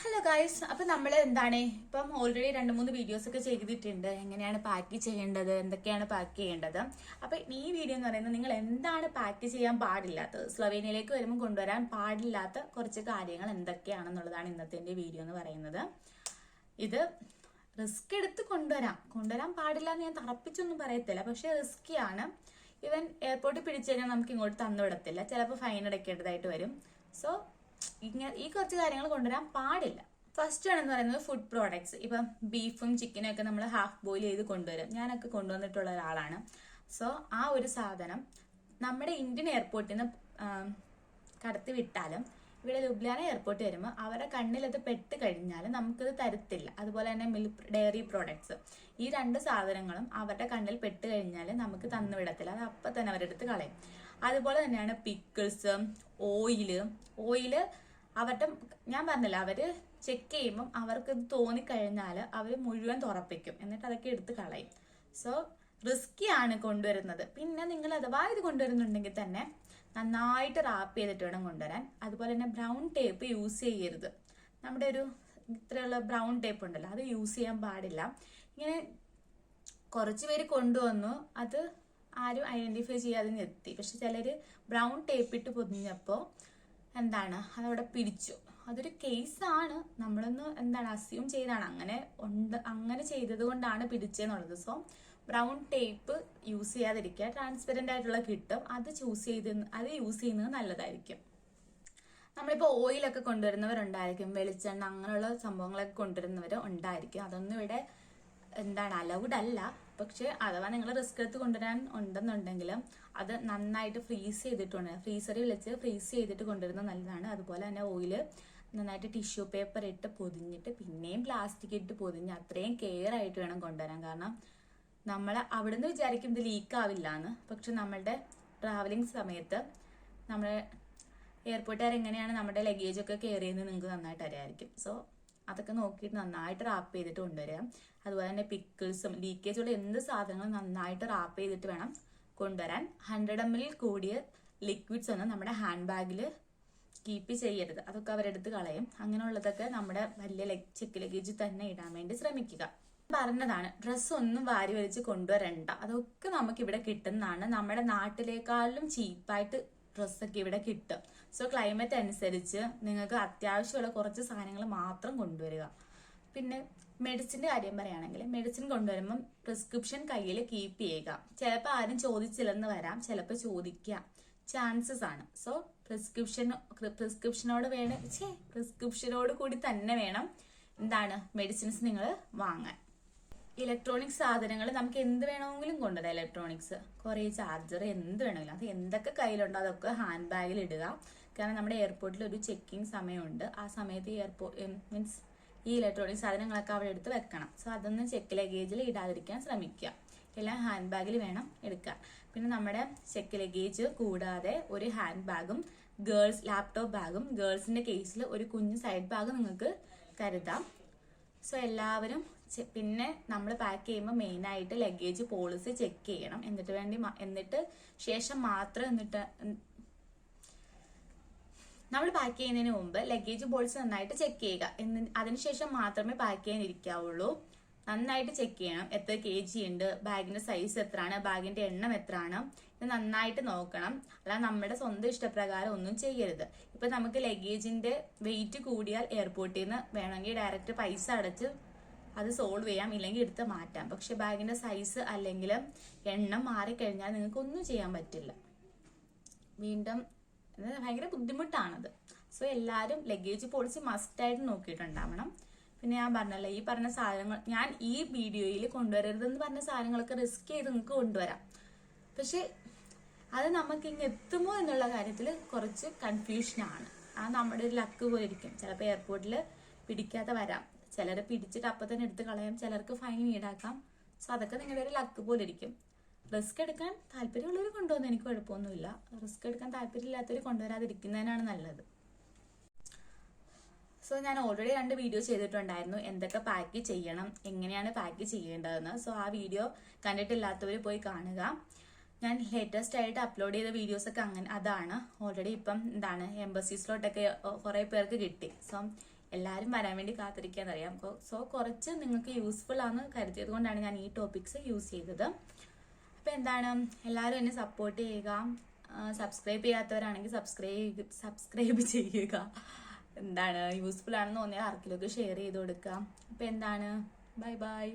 Hello guys, അപ്പൊ നമ്മൾ എന്താണ് ഇപ്പം ഓൾറെഡി 2-3 വീഡിയോസ് ഒക്കെ ചെയ്തിട്ടുണ്ട്. എങ്ങനെയാണ് പാക്ക് ചെയ്യേണ്ടത്, എന്തൊക്കെയാണ് പാക്ക് ചെയ്യേണ്ടത്. അപ്പൊ ഈ വീഡിയോ എന്ന് പറയുന്നത് നിങ്ങൾ എന്താണ് പാക്ക് ചെയ്യാൻ പാടില്ലാത്തത്, സ്ലൊവേനിയയിലേക്ക് വരുമ്പോൾ കൊണ്ടുവരാൻ പാടില്ലാത്ത കുറച്ച് കാര്യങ്ങൾ എന്തൊക്കെയാണെന്നുള്ളതാണ് ഇന്നത്തെ എന്റെ വീഡിയോ എന്ന് പറയുന്നത്. ഇത് റിസ്ക് എടുത്ത് കൊണ്ടുവരാൻ പാടില്ല എന്ന് ഞാൻ തറപ്പിച്ചൊന്നും പറയത്തില്ല, പക്ഷെ റിസ്കിയാണ്. ഇവൻ എയർപോർട്ടിൽ പിടിച്ചു കഴിഞ്ഞാൽ നമുക്ക് ഇങ്ങോട്ട് തന്നുവിടത്തില്ല, ചിലപ്പോൾ ഫൈൻ അടയ്ക്കേണ്ടതായിട്ട് വരും. സോ ഈ കുറച്ച് കാര്യങ്ങൾ കൊണ്ടുവരാൻ പാടില്ല. ഫസ്റ്റ് ആണെന്ന് പറയുന്നത് ഫുഡ് പ്രോഡക്ട്സ്. ഇപ്പം ബീഫും ചിക്കനും ഒക്കെ നമ്മൾ ഹാഫ് ബോയിൽ ചെയ്ത് കൊണ്ടുവരും. ഞാനൊക്കെ കൊണ്ടുവന്നിട്ടുള്ള ഒരാളാണ്. സോ ആ ഒരു സാധനം നമ്മുടെ ഇന്ത്യൻ എയർപോർട്ടിൽ നിന്ന് കടത്തി വിട്ടാലും ഇവിടെ ലുബ്ലാന എയർപോർട്ടിൽ വരുമ്പോൾ അവരുടെ കണ്ണിൽ അത് പെട്ട് കഴിഞ്ഞാൽ നമുക്കത് തരത്തില്ല. അതുപോലെ തന്നെ മിൽക്ക് ഡയറി പ്രോഡക്ട്സ്, ഈ 2 സാധനങ്ങളും അവരുടെ കണ്ണിൽ പെട്ട് കഴിഞ്ഞാൽ നമുക്ക് തന്നുവിടത്തില്ല, അത് അപ്പം തന്നെ അവരെടുത്ത് കളയും. അതുപോലെ തന്നെയാണ് പിക്കിൾസ്, ഓയില് അവരുടെ, ഞാൻ പറഞ്ഞില്ല, അവര് ചെക്ക് ചെയ്യുമ്പം അവർക്ക് ഇത് തോന്നിക്കഴിഞ്ഞാൽ അവർ മുഴുവൻ തുറപ്പിക്കും, എന്നിട്ട് അതൊക്കെ എടുത്ത് കളയും. സോ റിസ്കിയാണ് കൊണ്ടുവരുന്നത്. പിന്നെ നിങ്ങൾ അഥവാ ഇത് കൊണ്ടുവരുന്നുണ്ടെങ്കിൽ തന്നെ നന്നായിട്ട് റാപ്പ് ചെയ്തിട്ട് വേണം കൊണ്ടുവരാൻ. അതുപോലെ തന്നെ ബ്രൗൺ ടേപ്പ് യൂസ് ചെയ്യരുത്. നമ്മുടെ ഒരു ഇത്രയുള്ള ബ്രൗൺ ടേപ്പ് ഉണ്ടല്ലോ, അത് യൂസ് ചെയ്യാൻ പാടില്ല. ഇങ്ങനെ കുറച്ച് പേര് കൊണ്ടുവന്നു, അത് ആരും ഐഡന്റിഫൈ ചെയ്യാതെ എത്തി. പക്ഷെ ചിലര് ബ്രൗൺ ടേപ്പ് ഇട്ട് പൊതിഞ്ഞപ്പോൾ അതവിടെ പിടിച്ചു. അതൊരു കേസാണ്, നമ്മളൊന്ന് അസ്യൂം ചെയ്താണ്, അങ്ങനെ ചെയ്തത് കൊണ്ടാണ് പിടിച്ചെന്നുള്ളത്. സോ ബ്രൗൺ ടേപ്പ് യൂസ് ചെയ്യാതിരിക്കുക. ട്രാൻസ്പെറന്റ് ആയിട്ടുള്ള കിട്ടും, അത് യൂസ് ചെയ്യുന്നത് നല്ലതായിരിക്കും. നമ്മളിപ്പോ ഓയിലൊക്കെ കൊണ്ടുവരുന്നവരുണ്ടായിരിക്കും, വെളിച്ചെണ്ണ അങ്ങനെയുള്ള സംഭവങ്ങളൊക്കെ കൊണ്ടുവരുന്നവർ ഉണ്ടായിരിക്കും. അതൊന്നും ഇവിടെ അലൗഡ് അല്ല. പക്ഷെ അഥവാ നിങ്ങൾ റിസ്ക് എടുത്ത് കൊണ്ടുവരാൻ ഉണ്ടെന്നുണ്ടെങ്കിലും അത് നന്നായിട്ട് ഫ്രീസറിൽ വെച്ച് ഫ്രീസ് ചെയ്തിട്ട് കൊണ്ടുവരുന്നത് നല്ലതാണ്. അതുപോലെ തന്നെ ഓയില് നന്നായിട്ട് ടിഷ്യൂ പേപ്പർ ഇട്ട് പൊതിഞ്ഞിട്ട് പിന്നെയും പ്ലാസ്റ്റിക് ഇട്ട് പൊതിഞ്ഞ് അത്രയും കെയർ ആയിട്ട് വേണം കൊണ്ടുവരാൻ. കാരണം നമ്മൾ അവിടുന്ന് വിചാരിക്കും ഇത് ലീക്ക് ആവില്ല എന്ന്, പക്ഷെ നമ്മളുടെ ട്രാവലിംഗ് സമയത്ത് നമ്മുടെ എയർപോർട്ടുകാർ എങ്ങനെയാണ് നമ്മുടെ ലഗേജ് ഒക്കെ കെയർ ചെയ്യുന്നത് നിങ്ങൾക്ക് നന്നായിട്ട് അറിയാമായിരിക്കും. സോ അതൊക്കെ നോക്കിയിട്ട് നന്നായിട്ട് റാപ്പ് ചെയ്തിട്ട് കൊണ്ടുവരിക. അതുപോലെ തന്നെ പിക്കിൾസും ലീക്കേജുള്ള എന്ത് സാധനങ്ങളും നന്നായിട്ട് റാപ്പ് ചെയ്തിട്ട് വേണം കൊണ്ടുവരാൻ. 100 ml കൂടിയ ലിക്വിഡ്സ് ഒന്നും നമ്മുടെ ഹാൻഡ് ബാഗിൽ കീപ്പ് ചെയ്യരുത്, അതൊക്കെ അവരെടുത്ത് കളയും. അങ്ങനെയുള്ളതൊക്കെ നമ്മുടെ വലിയ ചെക്ക് ലഗേജിൽ തന്നെ ഇടാൻ വേണ്ടി ശ്രമിക്കുക. പറഞ്ഞതാണ്, ഡ്രസ്സ് ഒന്നും വാരി വലിച്ച് കൊണ്ടുവരണ്ട, അതൊക്കെ നമുക്ക് ഇവിടെ കിട്ടുന്നതാണ്. നമ്മുടെ നാട്ടിലേക്കാളും ചീപ്പായിട്ട് ഡ്രസ്സൊക്കെ ഇവിടെ കിട്ടും. സോ ക്ലൈമറ്റ് അനുസരിച്ച് നിങ്ങൾക്ക് അത്യാവശ്യമുള്ള കുറച്ച് സാധനങ്ങൾ മാത്രം കൊണ്ടുവരിക. പിന്നെ മെഡിസിന്റെ കാര്യം പറയുകയാണെങ്കിൽ, മെഡിസിൻ കൊണ്ടുവരുമ്പം പ്രിസ്ക്രിപ്ഷൻ കയ്യിൽ കീപ്പ് ചെയ്യുക. ചിലപ്പോൾ ആരും ചോദിച്ചില്ലെന്ന് വരാം, ചിലപ്പോൾ ചോദിക്കാം, ചാൻസസ് ആണ്. സോ പ്രിസ്ക്രിപ്ഷനോട് കൂടി തന്നെ വേണം മെഡിസിൻസ് നിങ്ങൾ വാങ്ങാൻ. ഇലക്ട്രോണിക് സാധനങ്ങൾ നമുക്ക് എന്ത് വേണമെങ്കിലും കൊണ്ടുവരാം. ഇലക്ട്രോണിക്സ്, കുറെ ചാർജർ, എന്ത് വേണമെങ്കിലും, അത് എന്തൊക്കെ കയ്യിലുണ്ടോ അതൊക്കെ ഹാൻഡ് ബാഗിൽ ഇടുക. കാരണം നമ്മുടെ എയർപോർട്ടിൽ ഒരു ചെക്കിംഗ് സമയമുണ്ട്. ആ സമയത്ത് ഈ ഇലക്ട്രോണിക് സാധനങ്ങളൊക്കെ അവിടെ എടുത്ത് വെക്കണം. സോ അതൊന്നും ചെക്ക് ലഗേജിൽ ഇടാതിരിക്കാൻ ശ്രമിക്കുക. എല്ലാം ഹാൻഡ് ബാഗിൽ വേണം എടുക്കാൻ. പിന്നെ നമ്മുടെ ചെക്ക് ലഗേജ് കൂടാതെ ഒരു ഹാൻഡ് ബാഗും ലാപ്ടോപ്പ് ബാഗും, ഗേൾസിന്റെ കേസിൽ ഒരു കുഞ്ഞു സൈഡ് ബാഗ് നിങ്ങൾക്ക് കരുതാം. സോ എല്ലാവരും പിന്നെ നമ്മൾ പാക്ക് ചെയ്യുമ്പോൾ മെയിനായിട്ട് ലഗേജ് പോളിസി ചെക്ക് ചെയ്യണം. എന്നിട്ട് ശേഷം മാത്രം നമ്മൾ പാക്ക് ചെയ്യുന്നതിന് മുമ്പ് ലഗേജ് പോളിസി നന്നായിട്ട് ചെക്ക് ചെയ്യുക. അതിനുശേഷം മാത്രമേ പാക്ക് ചെയ്യാനിരിക്കാവുള്ളൂ. നന്നായിട്ട് ചെക്ക് ചെയ്യണം, എത്ര kg ഉണ്ട്, ബാഗിന്റെ സൈസ് എത്രയാണ്, ബാഗിന്റെ എണ്ണം എത്രയാണ്, ഇത് നന്നായിട്ട് നോക്കണം. അല്ലാതെ നമ്മുടെ സ്വന്തം ഇഷ്ടപ്രകാരം ഒന്നും ചെയ്യരുത്. ഇപ്പൊ നമുക്ക് ലഗേജിന്റെ വെയിറ്റ് കൂടിയാൽ എയർപോർട്ടിൽ നിന്ന് വേണമെങ്കിൽ ഡയറക്റ്റ് പൈസ അടച്ച് അത് സോൾവ് ചെയ്യാം, ഇല്ലെങ്കിൽ എടുത്ത് മാറ്റാം. പക്ഷെ ബാഗിന്റെ സൈസ് അല്ലെങ്കിൽ എണ്ണം മാറിക്കഴിഞ്ഞാൽ നിങ്ങൾക്ക് ഒന്നും ചെയ്യാൻ പറ്റില്ല. വീണ്ടും ഭയങ്കര ബുദ്ധിമുട്ടാണത്. സോ എല്ലാവരും ലഗേജ് പോളിസി മസ്റ്റായിട്ട് നോക്കിയിട്ടുണ്ടാവണം. പിന്നെ ഞാൻ പറഞ്ഞല്ലോ, ഈ പറഞ്ഞ സാധനങ്ങൾ ഞാൻ ഈ വീഡിയോയിൽ കൊണ്ടുവരരുതെന്ന് പറഞ്ഞ സാധനങ്ങളൊക്കെ റിസ്ക് ചെയ്ത് നിങ്ങൾക്ക് കൊണ്ടുവരാം. പക്ഷെ അത് നമുക്ക് ഇങ്ങ് എത്തുമോ എന്നുള്ള കാര്യത്തിൽ കുറച്ച് കൺഫ്യൂഷനാണ്. അത് നമ്മുടെ ഒരു ലക്ക് പോലെ ഇരിക്കും. ചിലപ്പോൾ എയർപോർട്ടിൽ പിടിക്കാതെ വരാം, ചിലരെ പിടിച്ചിട്ട് അപ്പം തന്നെ എടുത്ത് കളയാം, ചിലർക്ക് ഫൈൻ ഈടാക്കാം. സോ അതൊക്കെ നിങ്ങളുടെ ഒരു ലക്ക് പോലെ ഇരിക്കും. റിസ്ക് എടുക്കാൻ താല്പര്യമുള്ളവർ കൊണ്ടുവന്ന് എനിക്ക് കുഴപ്പമൊന്നുമില്ല. റിസ്ക് എടുക്കാൻ താല്പര്യമില്ലാത്തവർ കൊണ്ടുവരാതിരിക്കുന്നതിനാണ് നല്ലത്. സോ ഞാൻ ഓൾറെഡി 2 വീഡിയോ ചെയ്തിട്ടുണ്ടായിരുന്നു, എന്തൊക്കെ പാക്ക് ചെയ്യണം, എങ്ങനെയാണ് പാക്ക് ചെയ്യേണ്ടതെന്ന്. സോ ആ വീഡിയോ കണ്ടിട്ടില്ലാത്തവർ പോയി കാണുക. ഞാൻ ലേറ്റസ്റ്റ് ആയിട്ട് അപ്ലോഡ് ചെയ്ത വീഡിയോസ് ഒക്കെ അതാണ്. ഓൾറെഡി ഇപ്പം എംബസീസിലോട്ടൊക്കെ കുറെ പേർക്ക് കിട്ടി. സോ എല്ലാവരും വരാൻ വേണ്ടി കാത്തിരിക്കാന്നറിയാം. സോ കുറച്ച് നിങ്ങൾക്ക് യൂസ്ഫുൾ ആണ് കരുതിയത് കൊണ്ടാണ് ഞാൻ ഈ ടോപ്പിക്സ് യൂസ് ചെയ്തത്. അപ്പോൾ എന്താണ്, എല്ലാവരും എന്നെ സപ്പോർട്ട് ചെയ്യുക. സബ്സ്ക്രൈബ് ചെയ്യാത്തവരാണെങ്കിൽ സബ്സ്ക്രൈബ് ചെയ്യുക. എന്താണ് യൂസ്ഫുൾ ആണെന്ന് തോന്നിയാൽ ആർക്കെങ്കിലുമൊക്കെ ഷെയർ ചെയ്ത് കൊടുക്കുക. അപ്പോൾ എന്താണ്, ബൈ ബൈ.